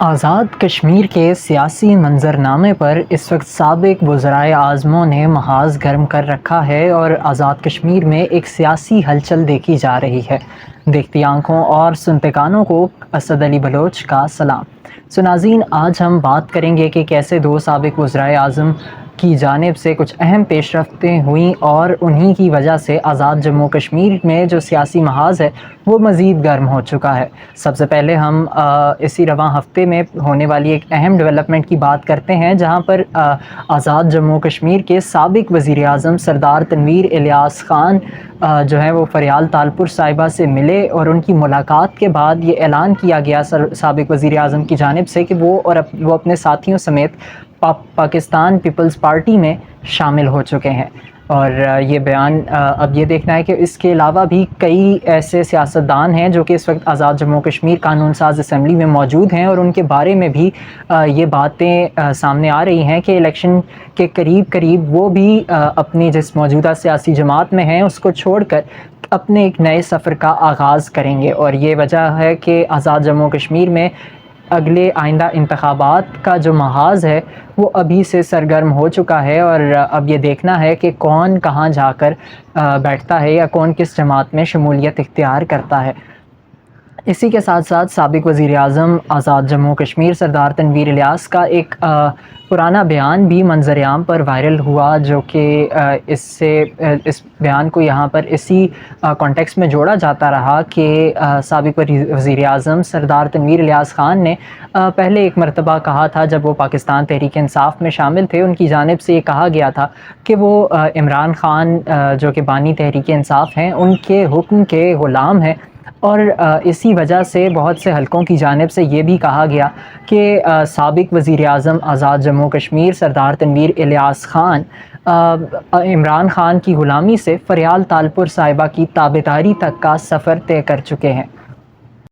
آزاد کشمیر کے سیاسی منظرنامے پر اس وقت سابق وزرائے اعظموں نے محاذ گرم کر رکھا ہے اور آزاد کشمیر میں ایک سیاسی ہلچل دیکھی جا رہی ہے۔ دیکھتی آنکھوں اور سنتے کانوں کو اسد علی بلوچ کا سلام۔ ناظرین، آج ہم بات کریں گے کہ کیسے دو سابق وزرائے اعظم کی جانب سے کچھ اہم پیش رفتیں ہوئیں اور انہی کی وجہ سے آزاد جموں کشمیر میں جو سیاسی محاذ ہے وہ مزید گرم ہو چکا ہے۔ سب سے پہلے ہم اسی رواں ہفتے میں ہونے والی ایک اہم ڈیولپمنٹ کی بات کرتے ہیں، جہاں پر آزاد جموں کشمیر کے سابق وزیر اعظم سردار تنویر الیاس خان جو ہے وہ فریال تالپور صاحبہ سے ملے، اور ان کی ملاقات کے بعد یہ اعلان کیا گیا سابق وزیر اعظم کی جانب سے کہ وہ اپنے ساتھیوں سمیت پاکستان پیپلز پارٹی میں شامل ہو چکے ہیں۔ اور یہ بیان اب یہ دیکھنا ہے کہ اس کے علاوہ بھی کئی ایسے سیاستدان ہیں جو کہ اس وقت آزاد جموں کشمیر قانون ساز اسمبلی میں موجود ہیں، اور ان کے بارے میں بھی یہ باتیں سامنے آ رہی ہیں کہ الیکشن کے قریب وہ بھی اپنی جس موجودہ سیاسی جماعت میں ہیں اس کو چھوڑ کر اپنے ایک نئے سفر کا آغاز کریں گے۔ اور یہ وجہ ہے کہ آزاد جموں کشمیر میں اگلے آئندہ انتخابات کا جو محاذ ہے وہ ابھی سے سرگرم ہو چکا ہے، اور اب یہ دیکھنا ہے کہ کون کہاں جا کر بیٹھتا ہے یا کون کس جماعت میں شمولیت اختیار کرتا ہے۔ اسی کے ساتھ ساتھ سابق وزیر اعظم آزاد جموں کشمیر سردار تنویر الیاس کا ایک پرانا بیان بھی منظر عام پر وائرل ہوا، جو کہ اس بیان کو یہاں پر اسی کانٹیکس میں جوڑا جاتا رہا کہ سابق وزیر اعظم سردار تنویر الیاس خان نے پہلے ایک مرتبہ کہا تھا جب وہ پاکستان تحریک انصاف میں شامل تھے، ان کی جانب سے یہ کہا گیا تھا کہ وہ عمران خان جو کہ بانی تحریک انصاف ہیں ان کے حکم کے غلام ہیں، اور اسی وجہ سے بہت سے حلقوں کی جانب سے یہ بھی کہا گیا کہ سابق وزیر اعظم آزاد جموں کشمیر سردار تنویر الیاس خان عمران خان کی غلامی سے فریال تالپور صاحبہ کی تابعداری تک کا سفر طے کر چکے ہیں۔